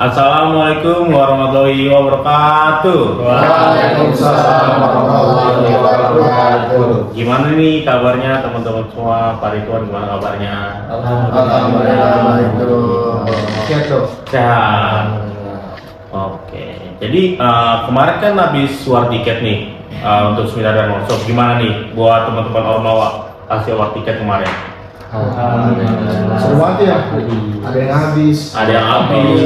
Assalamualaikum warahmatullahi wabarakatuh. Waalaikumsalam warahmatullahi wabarakatuh. Gimana nih kabarnya teman-teman semua? Pak Ridwan gimana kabarnya? Alhamdulillah itu Sehat. Oke. Jadi kemarin kan habis war tiket nih untuk seminar dan workshop. Gimana nih buat teman-teman Ormawa hasil war tiket kemarin? seru banget ya. Ada yang habis. Ada yang habis,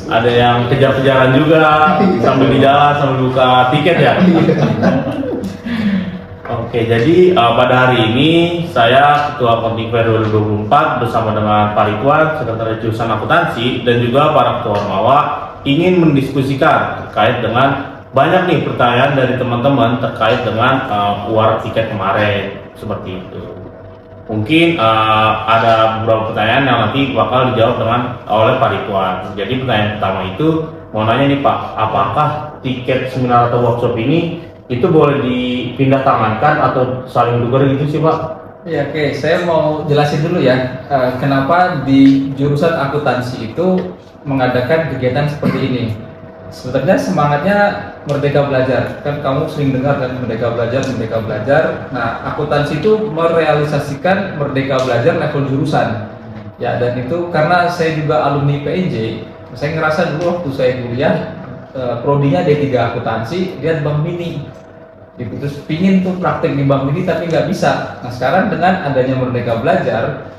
ada yang kejar-kejaran juga sambil di jalan sambil buka tiket ya. Oke, jadi pada hari ini saya Ketua Kontingfer 2024 bersama dengan Pak Ridwan, Sekretaris Jurusan Akuntansi, dan juga para Ketua Ormawa ingin mendiskusikan terkait dengan banyak nih pertanyaan dari teman-teman terkait dengan war tiket kemarin seperti itu. Mungkin ada beberapa pertanyaan yang nanti bakal dijawab oleh Pak Ridwan. Jadi pertanyaan pertama itu mau nanya nih Pak, apakah tiket seminar atau workshop ini itu boleh dipindah tangankan atau saling tukar gitu sih Pak? Ya, oke. Saya mau jelasin dulu ya, kenapa di jurusan akuntansi itu mengadakan kegiatan seperti ini. Sebenarnya semangatnya Merdeka Belajar, kan kamu sering dengar kan Merdeka Belajar. Nah, akuntansi itu merealisasikan Merdeka Belajar level jurusan. Ya, dan itu karena saya juga alumni PNJ, saya ngerasa dulu waktu saya kuliah, prodinya D3 akuntansi, dia Bank Mini. Gitu. Terus pingin tuh praktek di Bank Mini tapi nggak bisa. Nah, sekarang dengan adanya Merdeka Belajar,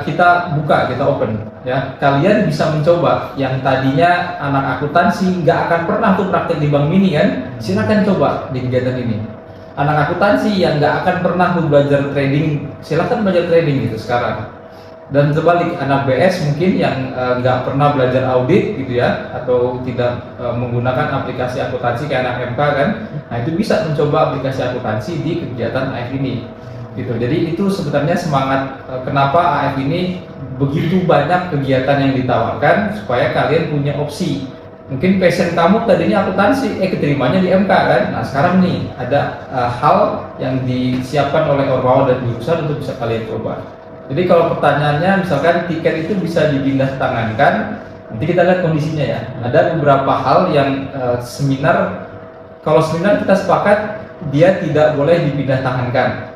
kita open ya, kalian bisa mencoba yang tadinya anak akuntansi nggak akan pernah tuh praktek di Bank Mini kan, silakan coba di kegiatan ini. Anak akuntansi yang nggak akan pernah tuh belajar trading, silakan belajar trading gitu sekarang. Dan sebalik, anak BS mungkin yang nggak pernah belajar audit gitu ya, atau tidak menggunakan aplikasi akuntansi kayak anak MK kan, nah itu bisa mencoba aplikasi akuntansi di kegiatan AF ini. Gitu. Jadi itu sebenarnya semangat kenapa AF ini begitu banyak kegiatan yang ditawarkan supaya kalian punya opsi. Mungkin passion kamu tadinya akuntansi, keterimanya di MK kan. Nah sekarang nih ada hal yang disiapkan oleh Ormawa dan jurusan untuk bisa kalian coba. Jadi kalau pertanyaannya misalkan tiket itu bisa dipindah tangankan, nanti kita lihat kondisinya ya. Ada beberapa hal yang seminar, kalau seminar kita sepakat dia tidak boleh dipindah tangankan.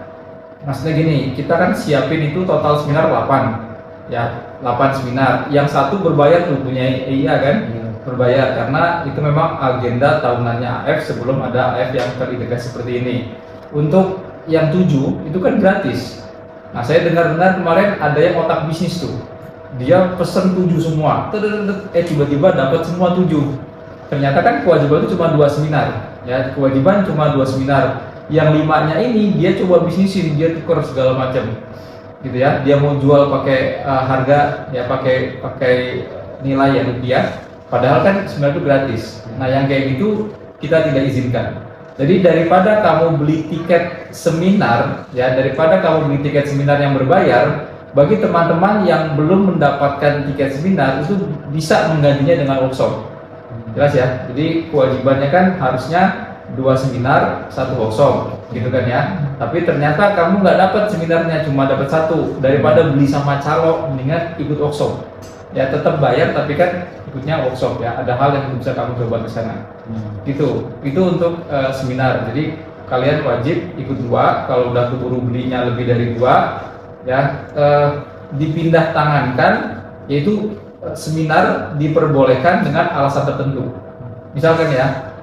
Maksudnya gini, kita kan siapin itu total seminar 8 ya, 8 seminar. Yang satu berbayar tuh, punya EIA kan, berbayar karena itu memang agenda tahunannya AF sebelum ada AF yang terintegrasi seperti ini. Untuk yang 7 itu kan gratis. Nah saya dengar-dengar kemarin ada yang otak bisnis tuh, dia pesen 7 semua, tiba-tiba dapat semua 7. Ternyata kan kewajiban itu cuma 2 seminar ya, kewajiban cuma 2 seminar. Yang 5-nya ini dia coba bisnisin, dia tukar segala macam gitu ya, dia mau jual pakai harga ya, pakai nilai ya rupiah, padahal kan sebenarnya itu gratis. Nah yang kayak gitu kita tidak izinkan. Jadi daripada kamu beli tiket seminar ya, daripada kamu beli tiket seminar yang berbayar, bagi teman-teman yang belum mendapatkan tiket seminar itu bisa menggantinya dengan workshop. Jelas ya, jadi kewajibannya kan harusnya 2 seminar, 1 workshop gitu kan ya. Tapi ternyata kamu nggak dapat seminarnya, cuma dapat 1. Daripada beli sama calo, mendingan ikut workshop ya, tetap bayar tapi kan ikutnya workshop ya, ada hal yang bisa kamu coba ke sana. Gitu, itu untuk seminar. Jadi kalian wajib ikut 2. Kalau udah keburu belinya lebih dari 2 ya, dipindah tangankan, yaitu seminar diperbolehkan dengan alasan tertentu. Misalkan ya,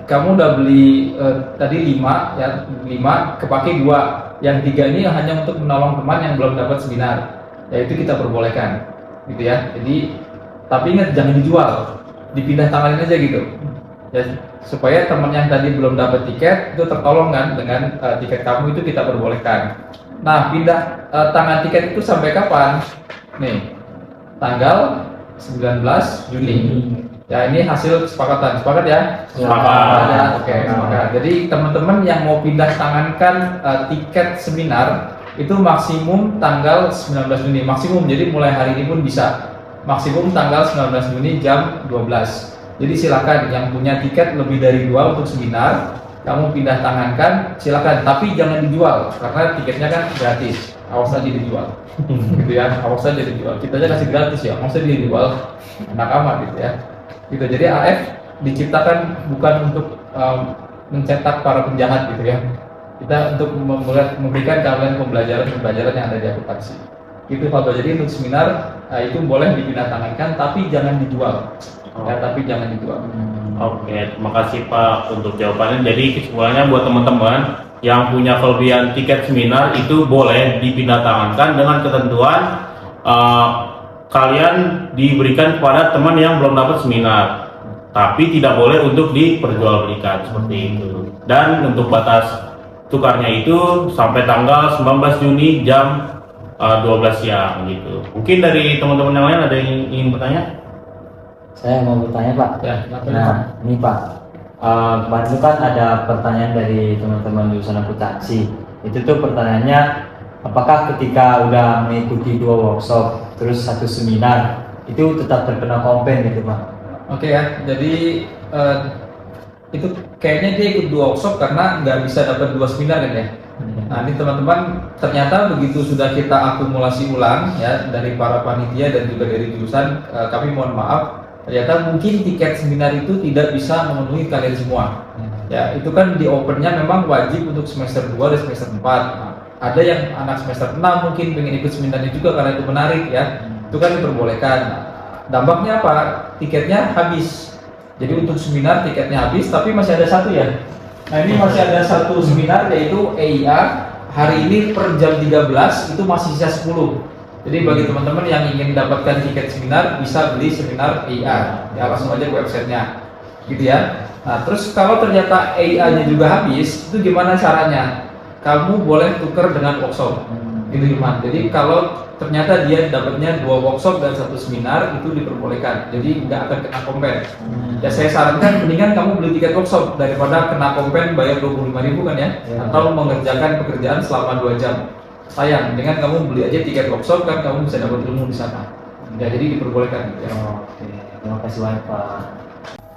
kamu udah beli tadi 5 ya, 5 kepake 2, yang 3 ini hanya untuk menolong teman yang belum dapat seminar, ya itu kita perbolehkan gitu ya. Jadi tapi ingat jangan dijual, dipindah tanganin aja gitu ya, supaya teman yang tadi belum dapat tiket itu tertolong kan dengan tiket kamu, itu kita perbolehkan. Nah pindah tangan tiket itu sampai kapan nih? Tanggal 19 Juni. Ya ini hasil kesepakatan, sepakat ya? Sepakat. Ya, oke, sepakat. Jadi teman-teman yang mau pindah tangankan tiket seminar itu maksimum tanggal 19 Juni, maksimum. Jadi mulai hari ini pun bisa. Maksimum tanggal 19 Juni jam 12. Jadi silakan yang punya tiket lebih dari 2 untuk seminar, kamu pindah tangankan, silakan. Tapi jangan dijual karena tiketnya kan gratis. awas aja dijual. Gitu ya, awas aja dijual. Kita aja kasih gratis ya, maksudnya dijual, enak amat gitu ya. Gitu. Jadi AF diciptakan bukan untuk mencetak para penjahat gitu ya. Kita untuk memberikan kalian pembelajaran yang ada di akuntansi. Itu Pak. Jadi untuk seminar itu boleh dipindah-tangankan, tapi jangan dijual. Ya, tapi jangan dijual. Oke, terima kasih Pak untuk jawabannya. Jadi kesimpulannya buat teman-teman yang punya kelebihan tiket seminar itu boleh dipindah-tangankan dengan ketentuan kalian diberikan kepada teman yang belum dapat seminar, tapi tidak boleh untuk diperjualbelikan seperti itu. Dan untuk batas tukarnya itu sampai tanggal 19 Juni jam 12 siang gitu. Mungkin dari teman-teman yang lain ada yang ingin bertanya? Saya mau bertanya Pak. Ya, silakan, Pak. Nah, ini Pak, kemarin itu kan ada pertanyaan dari teman-teman jurusan akuntansi. Itu tuh pertanyaannya, apakah ketika udah mengikuti 2 workshop terus 1 seminar itu tetap terkena komplain gitu Pak? Oke ya, jadi itu kayaknya dia ikut 2 workshop karena nggak bisa dapat 2 seminar kan ya. Nah ini teman-teman, ternyata begitu sudah kita akumulasi ulang ya dari para panitia dan juga dari jurusan, kami mohon maaf, ternyata mungkin tiket seminar itu tidak bisa memenuhi kalian semua. Ya itu kan di opennya memang wajib untuk semester 2 dan semester 4. Nah, ada yang anak semester 6 mungkin pengen ikut seminarnya juga karena itu menarik ya, itu kan diperbolehkan. Nah, dampaknya apa? Tiketnya habis. Jadi untuk seminar tiketnya habis, tapi masih ada satu ya. Nah ini masih ada satu seminar yaitu EIA. Hari ini per jam 13 itu masih sisa 10. Jadi bagi teman-teman yang ingin mendapatkan tiket seminar bisa beli seminar EIA. Ya langsung aja ke websitenya, gitu ya. Nah terus kalau ternyata EIA-nya juga habis, itu gimana caranya? Kamu boleh tukar dengan workshop. Gitu Iman. Jadi kalau ternyata dia dapatnya 2 workshop dan 1 seminar itu diperbolehkan. Jadi nggak akan kena kompen. Ya saya sarankan mendingan kamu beli tiket workshop daripada kena kompen bayar 25.000 kan ya, atau mengerjakan pekerjaan selama 2 jam. Sayang, dengan kamu beli aja tiket workshop kan kamu bisa dapat ilmu di sana. Ya jadi diperbolehkan. Ya. Oke, terima kasih banyak Pak.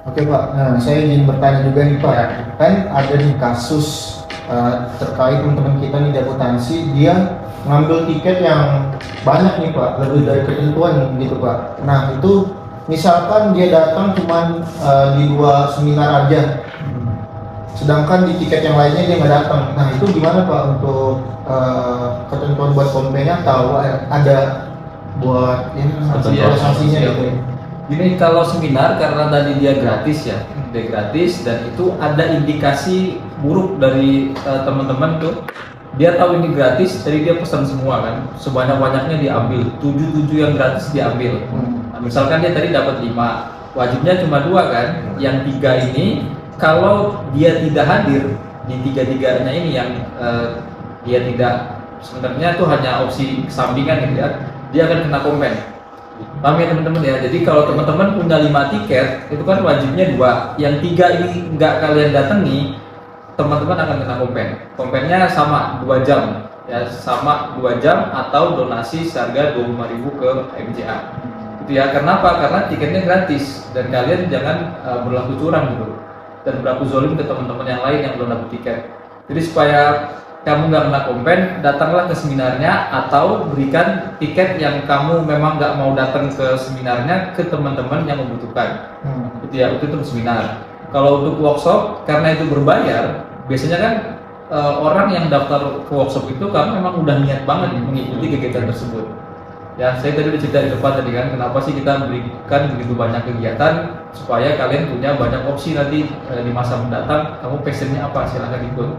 Oke Pak, nah saya ingin bertanya juga nih Pak, kan ada nih kasus terkait teman-teman kita nih di akuntansi, dia ngambil tiket yang banyak nih Pak, lebih dari ketentuan gitu Pak. Nah itu misalkan dia datang cuman di 2 seminar aja, sedangkan di tiket yang lainnya dia nggak datang. Nah itu gimana Pak untuk ketentuan buat komplainnya atau ada buat ini sanksinya gitu? Ini kalau seminar karena tadi dia gratis ya, dia gratis dan itu ada indikasi buruk dari teman-teman tuh. Dia tahu ini gratis, jadi dia pesan semua kan, sebanyak-banyaknya diambil, 7 yang gratis diambil. Nah, misalkan dia tadi dapat 5, wajibnya cuma 2 kan, yang 3 ini kalau dia tidak hadir di 3-3-nya ini yang dia tidak, sebenarnya itu hanya opsi sampingan gitu ya, dia akan kena kompen. Paham ya teman-teman ya, jadi kalau teman-teman punya 5 tiket, itu kan wajibnya 2, yang 3 ini nggak kalian datangi, teman-teman akan kena kompen. Kompennya sama 2 jam ya, sama 2 jam atau donasi seharga 25.000 ke MCA. Itu ya, kenapa? Karena tiketnya gratis dan kalian jangan berlaku curang gitu dan berlaku zolim ke teman-teman yang lain yang belum dapat tiket. Jadi supaya kamu nggak kena kompen, datanglah ke seminarnya atau berikan tiket yang kamu memang nggak mau datang ke seminarnya ke teman-teman yang membutuhkan. Itu ya, itu untuk seminar. Kalau untuk workshop, karena itu berbayar, biasanya kan orang yang daftar ke workshop itu karena memang udah niat banget mengikuti kegiatan tersebut. Ya, saya tadi udah cerita di depan tadi kan, kenapa sih kita berikan begitu banyak kegiatan supaya kalian punya banyak opsi nanti di masa mendatang. Kamu passionnya apa? Silahkan ikut.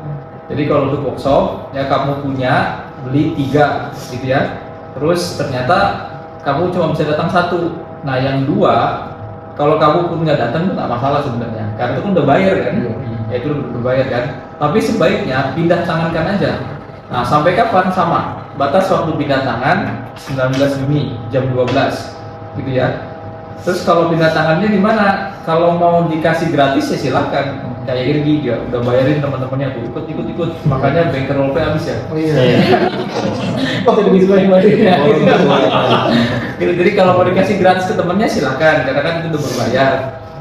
Jadi kalau untuk workshop, ya kamu punya beli 3 gitu ya. Terus ternyata kamu cuma bisa datang 1. Nah yang 2, kalau kamu pun nggak datang itu nggak masalah sebenarnya, karena itu kan udah bayar kan, ya itu udah berbayar kan. Tapi sebaiknya pindah tangankan aja. Nah sampai kapan? Sama, batas waktu pindah tangan 19 Juni jam 12 gitu ya. Terus kalau pindah tangannya gimana? Kalau mau dikasih gratis ya silakan. Kayak Irgi dia udah bayarin teman-temannya tuh ikut. Makanya bankroll habis ya. Oh iya. Oh lebih suka yang Jadi kalau mau dikasih gratis ke temennya silakan, karena kan itu udah berbayar.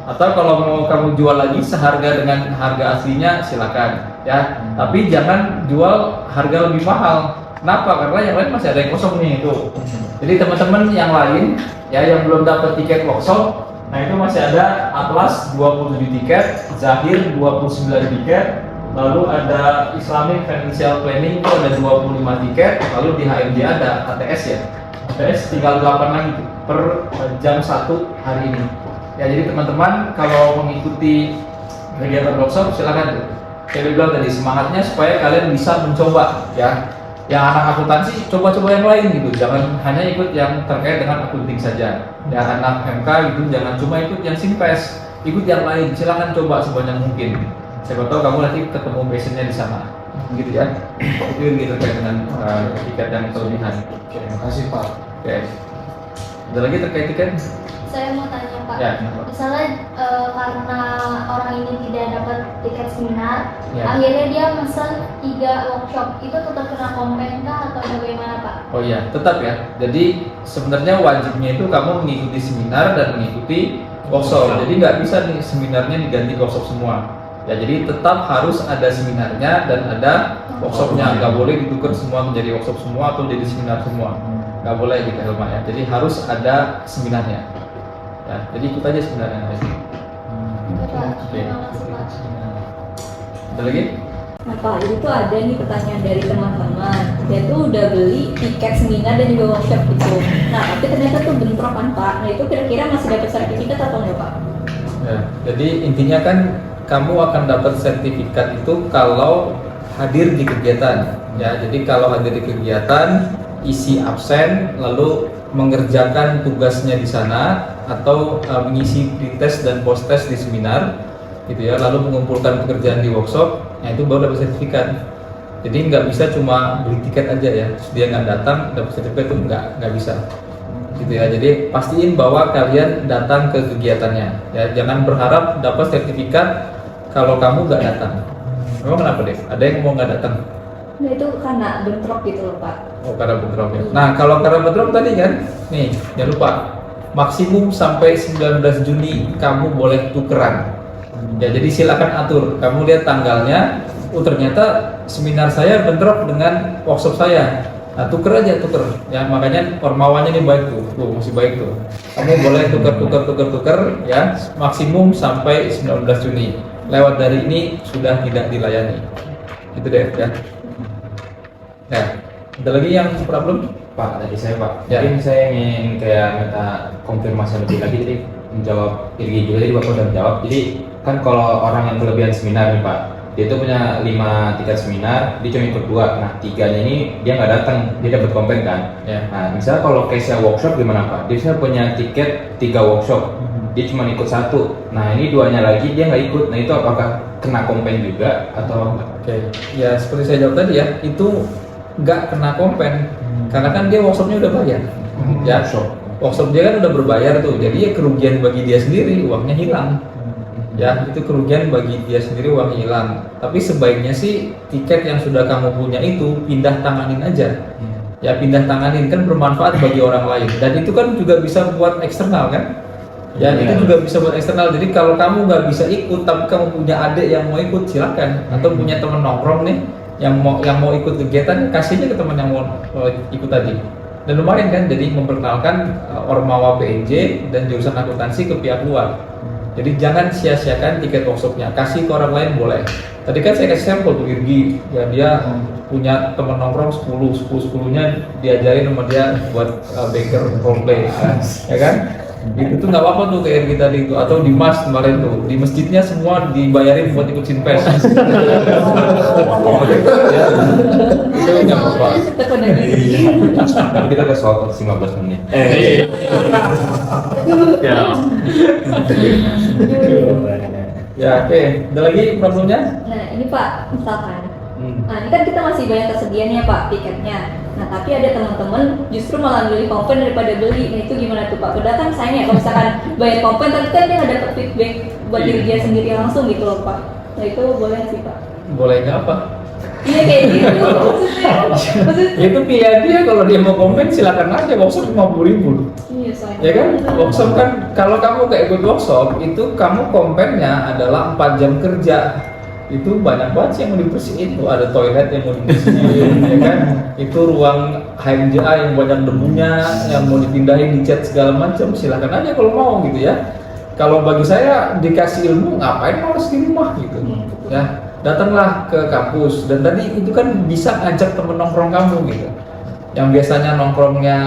Atau kalau mau kamu jual lagi seharga dengan harga aslinya silakan ya. Tapi jangan jual harga lebih mahal. Kenapa? Karena yang lain masih ada yang kosong nih itu. Jadi teman-teman yang lain ya yang belum dapat tiket workshop, nah itu masih ada Atlas 27 tiket, Zahir 29 tiket, lalu ada Islamic Financial Planning itu ada 25 tiket, lalu di HMJ ada ATS ya. ATS tinggal 8 lagi per jam 1 hari ini. Ya jadi teman-teman kalau mengikuti kegiatan workshop silakan tuh. Saya bilang tadi semangatnya supaya kalian bisa mencoba ya. Yang anak akuntansi coba-coba yang lain gitu, jangan hanya ikut yang terkait dengan akunting saja. Ya anak MK gitu jangan cuma ikut yang Simpes, ikut yang lain. Silakan coba sebanyak mungkin. Siapa tahu kamu nanti ketemu passionnya di sana, gitu ya. Itu yang terkait dengan tiket yang kelebihan. Oke, terima kasih Pak. Oke. Ada lagi terkait tiket? Saya mau tanya Pak, Ya, kenapa? misalnya karena orang ini tidak dapat tiket seminar, Ya. akhirnya dia mesen 3 workshop, itu tetap kena komplain kah atau bagaimana Pak? Oh iya, tetap ya. Jadi sebenarnya wajibnya itu kamu mengikuti seminar dan mengikuti workshop. Jadi nggak bisa nih seminarnya diganti workshop semua. Ya jadi tetap harus ada seminarnya dan ada workshopnya. Nggak boleh ditukar semua menjadi workshop semua atau jadi seminar semua. Nggak boleh gitu Helma ya. Jadi harus ada seminarnya. Ya, jadi ikut aja seminarnya. Oke Pak, terima kasih Pak. Ada lagi? Nah Pak, jadi tuh ada nih pertanyaan dari teman-teman. Dia tuh udah beli tiket seminar dan juga workshop gitu. Nah tapi ternyata tuh bentrok kan Pak. Nah itu kira-kira masih dapat sertifikat atau enggak Pak? Ya, jadi intinya kan kamu akan dapat sertifikat itu kalau hadir di kegiatan. Ya, jadi kalau hadir di kegiatan, isi absen, lalu mengerjakan tugasnya di sana atau mengisi pretest dan post test di seminar, gitu ya. Lalu mengumpulkan pekerjaan di workshop, nah itu baru dapat sertifikat. Jadi nggak bisa cuma beli tiket aja ya, terus dia nggak datang dapat sertifikat itu nggak bisa. Gitu ya, jadi pastiin bahwa kalian datang ke kegiatannya ya, jangan berharap dapat sertifikat kalau kamu nggak datang. Memang kenapa deh? Ada yang mau nggak datang? Nah itu karena bentrok gitu loh Pak. Oh karena bentrok ya. Nah kalau karena bentrok tadi kan, nih jangan lupa maksimum sampai 19 Juni kamu boleh tukeran. Ya jadi silakan atur. Kamu lihat tanggalnya, oh ternyata seminar saya bentrok dengan workshop saya. Nah, tuker aja, tuker. Ya, makanya ormawanya ini baik tuh, masih baik tuh. Kamu boleh tuker ya, maksimum sampai 19 Juni. Lewat dari ini sudah tidak dilayani. Gitu deh ya. Nah, ada lagi yang problem? Pak, tadi saya Pak, Ya. mungkin saya ingin kayak minta konfirmasi lebih lagi tadi menjawab Irgi juga tadi Bapak udah menjawab. Jadi kan kalau orang yang kelebihan seminar nih Pak, dia itu punya 5 tiket seminar, dia cuma ikut 2. Nah 3-nya ini dia nggak datang, dia dapat komplain kan. Ya. Nah misalnya kalau case-nya workshop gimana Pak? Dia misalnya punya tiket 3 workshop, dia cuma ikut 1. Nah ini 2-nya lagi dia nggak ikut. Nah itu apakah kena komplain juga atau enggak? Oke, ya seperti saya jawab tadi ya, itu nggak kena komplain karena kan dia workshopnya udah bayar. Ya, workshop dia kan udah berbayar tuh, jadi ya kerugian bagi dia sendiri, uangnya hilang. Ya, itu kerugian bagi dia sendiri, uangnya hilang. Tapi sebaiknya sih tiket yang sudah kamu punya itu pindah tanganin aja. Ya pindah tanganin, kan bermanfaat bagi orang lain. Dan itu kan juga bisa buat eksternal kan? Ya itu juga bisa buat eksternal. Jadi kalau kamu nggak bisa ikut, tapi kamu punya adik yang mau ikut, silakan. Atau punya teman nongkrong nih yang mau ikut kegiatan, kasih aja ke teman yang mau ikut tadi. Dan lumayan kan, jadi memperkenalkan Ormawa PNJ dan jurusan akuntansi ke pihak luar. Jadi jangan sia-siakan tiket workshopnya, kasih ke orang lain boleh. Tadi kan saya kasih sampel tuh Irgi, ya dia punya teman nongkrong 10-10-nya diajarin sama dia buat baker roleplay, ya kan? Itu tuh nggak apa-apa tuh kayak kita itu, atau di Mas kemarin tuh di masjidnya semua dibayarin buat ikut sinpes. Ya, itu nggak apa-apa. Tapi kita ke soal 15 menit. Ya. Ya oke, ada lagi problemnya? Nah ini Pak, misalkan nah ini kan kita masih banyak tersedia nih ya Pak tiketnya. Nah tapi ada teman-teman justru malah beli kompen daripada beli. Nah itu gimana tuh Pak? Padahal kan sayang ya kalau misalkan bayar kompen, tapi kan dia nggak dapat feedback buat diri dia sendiri langsung gitu loh Pak. Nah itu boleh sih Pak. Boleh nggak apa? Iya kayak gitu maksudnya. Itu pilihan dia, kalau dia mau komen silakan aja, workshop 50.000. Iya sayang. Ya kan, workshop kan kalau kamu kayak ikut workshop itu kamu kompennya adalah 4 jam kerja. itu banyak banget sih yang mau dibersihin. Tuh ada toilet yang mau dibersihin, ya kan? Itu ruang HMJA yang banyak debunya, yang mau dipindahin, dicat segala macam. Silakan aja kalau mau gitu ya. Kalau bagi saya dikasih ilmu, ngapain harus di rumah gitu, ya. Datanglah ke kampus, dan tadi itu kan bisa ngajak temen nongkrong kamu gitu. Yang biasanya nongkrongnya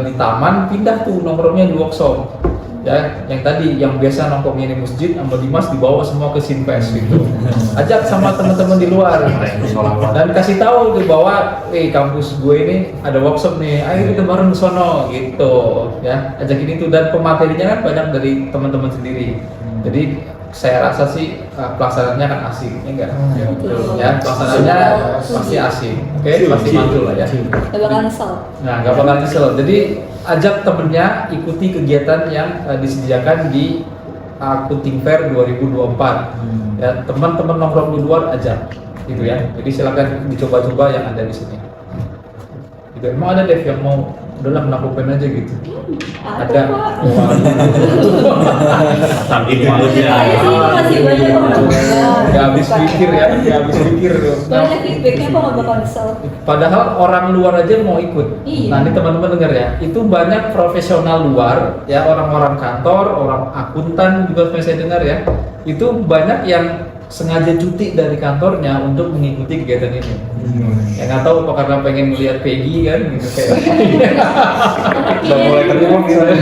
di taman, pindah tuh nongkrongnya di workshop. Ya, yang tadi yang biasa nongkrongnya di masjid sama Dimas dibawa semua ke Sinpes gitu. Ajak sama teman-teman di luar dan kasih tahu tuh bahwa kampus gue ini ada workshop nih, ayo kita bareng ke sono gitu ya. Ajakin itu, dan pematerinya kan banyak dari teman-teman sendiri. Jadi saya rasa sih pelaksanaannya kan asik, ya enggak? Ya, pelaksanaannya pasti asik. Oke, pasti mantul lah ya. Gak bakal nyesel. Nah, gak bakal nyesel. Jadi ajak temennya ikuti kegiatan yang disediakan di Accounting Fair 2024. Ya, teman-teman nongkrong di luar ajak, gitu ya. Jadi silakan dicoba-coba yang ada di sini. Gitu. Emang ada Dev yang mau udahlah melakukan aja gitu? Ada Pak. Saking Saya malunya. sih masih banyak yang melakukan. Gak habis pikir ya, gak habis pikir tuh. Banyak feedbacknya kok gak bakal nyesel. Padahal orang luar aja mau ikut. Iya. Nah, ini teman-teman dengar ya, itu banyak profesional luar, ya orang-orang kantor, orang akuntan juga saya dengar ya, itu banyak yang sengaja cuti dari kantornya untuk mengikuti kegiatan ini. Ya nggak tahu apa karena pengen melihat Peggy kan, gitu kayak. Udah mulai ketemu misalnya.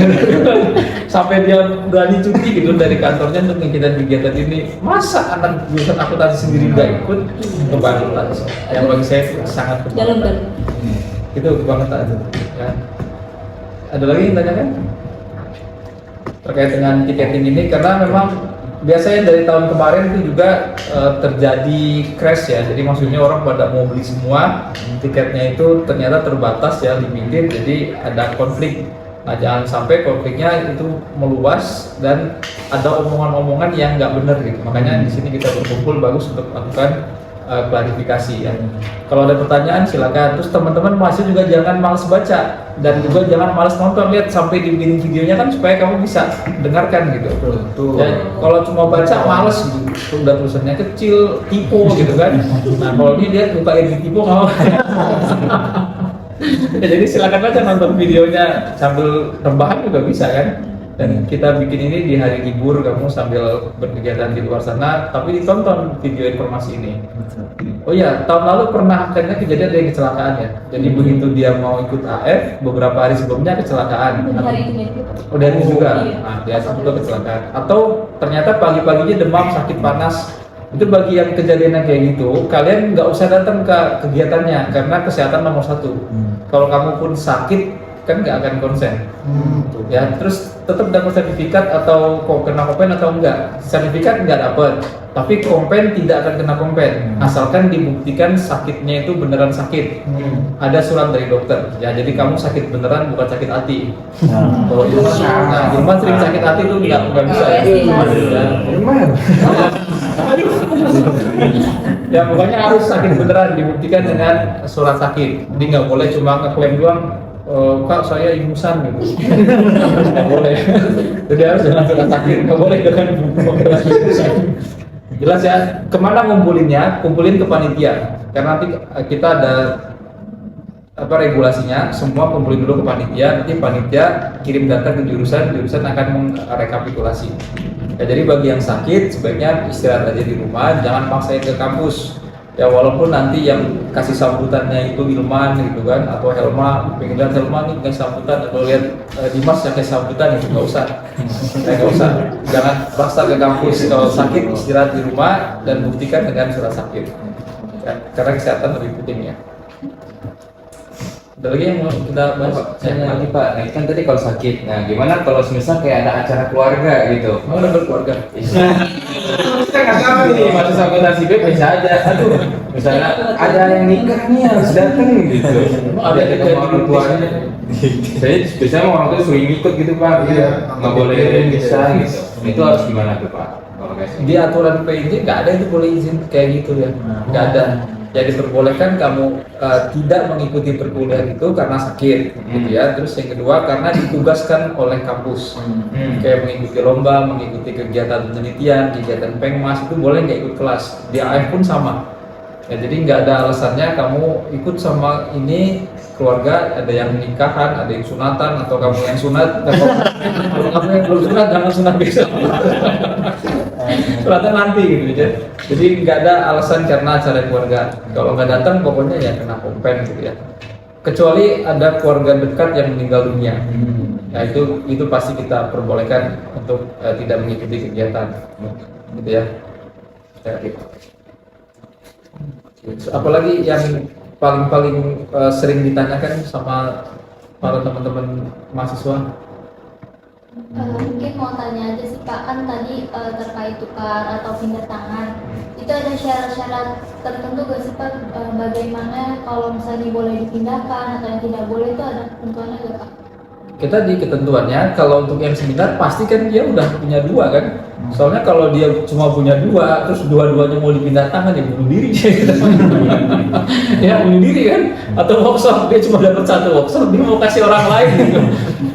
Sampai dia berani cuti gitu dari kantornya untuk kegiatan ini. Masa anak jurusan akuntansi sendiri nggak ikut? Kebangetan. Yang bagi saya sangat Dalam kebangetan. Itu kebangetan itu. Ya. Ada lagi yang tanyakan terkait dengan tiketing ini, karena memang biasanya dari tahun kemarin itu juga terjadi crash ya. Jadi maksudnya orang pada mau beli semua, tiketnya itu ternyata terbatas ya, limited. Jadi ada konflik. Nah, jangan sampai konfliknya itu meluas dan ada omongan-omongan yang nggak benar gitu. Makanya di sini kita berkumpul bagus untuk melakukan klarifikasi ya. Kalau ada pertanyaan silakan. Terus teman-teman masih juga jangan malas baca dan juga jangan malas nonton. Lihat sampai dibikin videonya kan supaya kamu bisa dengarkan gitu. Ya, kalau cuma baca malas gitu. Udah tulisannya kecil, typo gitu kan. Nah, kalau ini dia bukain di typo nggak mau. Ya, jadi silakan aja nonton videonya sambil rebahan juga bisa kan. Dan kita bikin ini di hari libur, kamu sambil berkegiatan di luar sana, tapi ditonton video informasi ini. Oh iya, tahun lalu pernah akhirnya kejadian ada yang kecelakaan ya. Jadi begitu dia mau ikut AF, beberapa hari sebelumnya kecelakaan. Dan hari itu nih. Oh, dari itu juga. Iya. Nah, dia juga kecelakaan. Atau ternyata pagi-paginya demam, sakit panas. Itu bagi yang kejadian kayak gitu, kalian nggak usah datang ke kegiatannya karena kesehatan nomor satu. Kalau kamu pun sakit, kan nggak akan konsen. Ya, terus tetap dapat sertifikat atau kena kompen atau enggak. Sertifikat nggak dapat, tapi kompen tidak akan kena kompen asalkan dibuktikan sakitnya itu beneran sakit. Ada surat dari dokter. Ya, jadi kamu sakit beneran, bukan sakit hati. Kalau Irman sering sakit hati tuh nggak bisa ya. Ya pokoknya harus sakit beneran, dibuktikan dengan surat sakit. Jadi nggak boleh cuma ngeklaim doang. Kak saya ingusan gitu, nggak boleh. Jadi harus dengan surat sakit, nggak boleh dengan jelas ya. Kemana ngumpulinnya? Kumpulin ke panitia, karena nanti kita ada regulasinya. Semua kumpulin dulu ke panitia, nanti panitia kirim data ke jurusan akan merekapitulasi. Ya, jadi bagi yang sakit sebaiknya istirahat aja di rumah, jangan paksain ke kampus. Ya walaupun nanti yang kasih sambutannya itu Ilman gitu kan, atau Helma, pengen lihat Helma nih kasih sambutan, atau lihat Dimas yang kasih sambutan, itu nggak usah. Nggak usah, jangan paksa ke kampus. Kalau sakit istirahat di rumah dan buktikan dengan surat sakit ya, karena kesehatan lebih penting ya. Ada lagi yang mau kita bahas? Saya lagi Pak, nah kan tadi kalau sakit, nah gimana kalau misal kayak ada acara keluarga gitu? Mau udah berkeluarga? Kita nggak tahu nih, masuk akuntansi B bisa aja. Aduh, misalnya ada yang nikah nih harus datang gitu. Ada yang ketemu orang tuanya. Saya biasanya orang tua sering ikut gitu Pak, Iya. nggak boleh bisa gitu. Itu harus gimana tuh Pak? Kalau kayak Di aturan PIJ nggak ada itu boleh izin kayak gitu ya, nggak ada. Ya diperbolehkan kamu tidak mengikuti perkuliahan itu karena sakit, gitu ya. Terus yang kedua karena ditugaskan oleh kampus, kayak mengikuti lomba, mengikuti kegiatan penelitian, kegiatan pengmas itu boleh nggak ikut kelas. Di AF pun sama. Ya jadi nggak ada alasannya kamu ikut sama ini keluarga, ada yang nikahan, ada yang sunatan, atau kamu yang sunat, kalau kamu yang belum sunat jangan sunat besok. Sunatan nanti gitu ya. Jadi nggak ada alasan karena acara keluarga. Kalau nggak datang pokoknya ya kena kompen gitu ya. Kecuali ada keluarga dekat yang meninggal dunia. Nah itu pasti kita perbolehkan untuk tidak mengikuti kegiatan, gitu ya. Apalagi yang paling sering ditanyakan sama para teman-teman mahasiswa? Mungkin mau tanya aja sih Pak, kan tadi terkait tukar atau pindah tangan itu ada syarat-syarat tertentu gak sih Pak, bagaimana kalau misalnya boleh dipindahkan atau yang tidak boleh itu ada ketentuannya gak Pak? Kita di ketentuannya kalau untuk yang seminar pasti kan dia udah punya dua kan. Soalnya kalau dia cuma punya dua terus dua-duanya mau dipindah tangan ya bunuh diri. Ya bunuh diri kan, atau workshop dia cuma dapat satu workshop dia mau kasih orang lain gitu.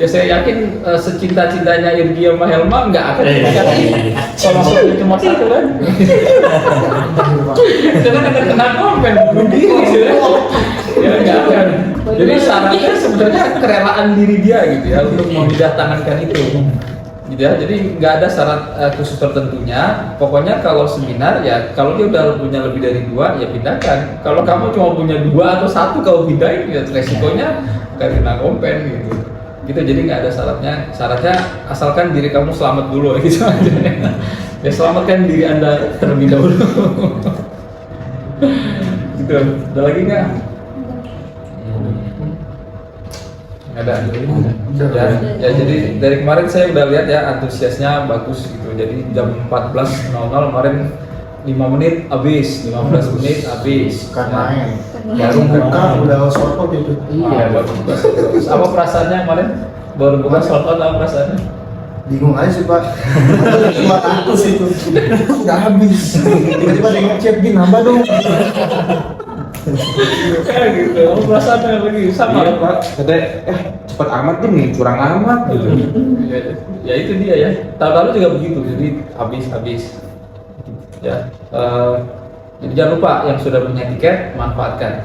Ya saya yakin secinta-cintanya Irgi sama Helma nggak akan dikasih kalau workshopnya cuma satu kan. Karena akan kena komen bunuh diri gitu ya nggak akan. Jadi syaratnya sebenarnya kerelaan diri dia gitu ya untuk memindah-tangankan itu. Gitu ya, jadi nggak ada syarat khusus tertentunya. Pokoknya kalau seminar ya kalau dia udah punya lebih dari dua ya pindahkan. Kalau kamu cuma punya dua atau satu kamu pindahin ya resikonya kena kompen gitu. Gitu jadi nggak ada syaratnya. Syaratnya asalkan diri kamu selamat dulu gitu aja. Ya selamatkan diri Anda terlebih dahulu. Gitu. Ada lagi nggak? Ada. Ya, jadi dari kemarin saya udah lihat ya antusiasnya bagus gitu. Jadi jam 14.00 kemarin 5 menit habis, 15 menit habis. Karena Ya, baru buka udah sold out itu. Iya, baru buka. Terus apa perasaannya kemarin? Baru buka sold out apa perasaannya? Bingung aja sih Pak. 500 itu udah habis. Tiba-tiba ada yang ngechat gini nambah dong. Kayak gitu. Apa perasaannya lagi sama Iya, Pak? Katanya cepet amat nih, curang amat gitu. Ya itu dia ya. Tahun lalu juga begitu. Jadi habis. Ya. Jadi jangan lupa yang sudah punya tiket manfaatkan.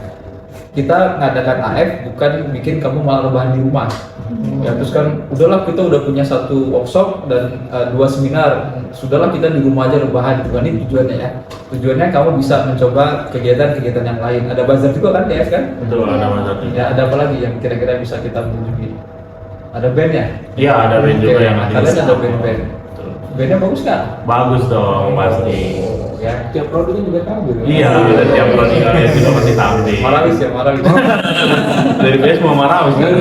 Kita ngadakan AF bukan bikin kamu malah rebahan di rumah. Ya terus kan udahlah kita udah punya satu workshop dan 2 seminar, sudahlah kita di rumah aja rebahan. Bukan ini tujuannya ya. Tujuannya kamu bisa mencoba kegiatan-kegiatan yang lain. Ada bazar juga kan DF kan? Betul, ada mazhab. Ya ada apa lagi yang kira-kira bisa kita kunjungi? Ada band ya? Iya, ada band juga yang kalian ada band-band. Bandnya bagus nggak? Bagus dong pasti. Ya, tiap produknya juga tampil. Iya, dan tiap prodi kalian juga pasti tampil. Marawis ya, Marawis. Dari PS mau Marawis kan?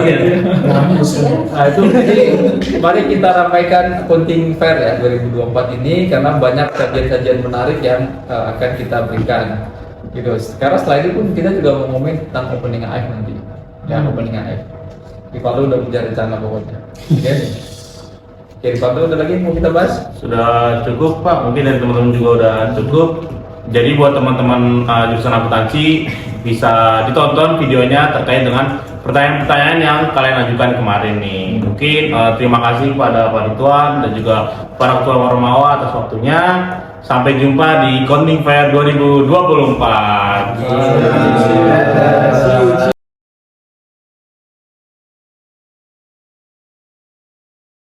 Nah itu jadi mari kita ramaikan Kunting Fair ya 2024 ini karena banyak kajian-kajian menarik yang akan kita berikan. Gitu. Karena setelah itu pun kita juga mau ngomongin tentang opening AF nanti. Ya opening AF. Rivaldo udah punya rencana pokoknya. Oke. Oke, Rivaldo ada lagi yang mau kita bahas? Sudah cukup Pak, mungkin dan teman-teman juga udah cukup. Jadi buat teman-teman jurusan akuntansi bisa ditonton videonya terkait dengan pertanyaan-pertanyaan yang kalian ajukan kemarin nih. Mungkin terima kasih kepada Pak Ridwan dan juga para ketua Warmawa atas waktunya. Sampai jumpa di Kunting Fair 2024.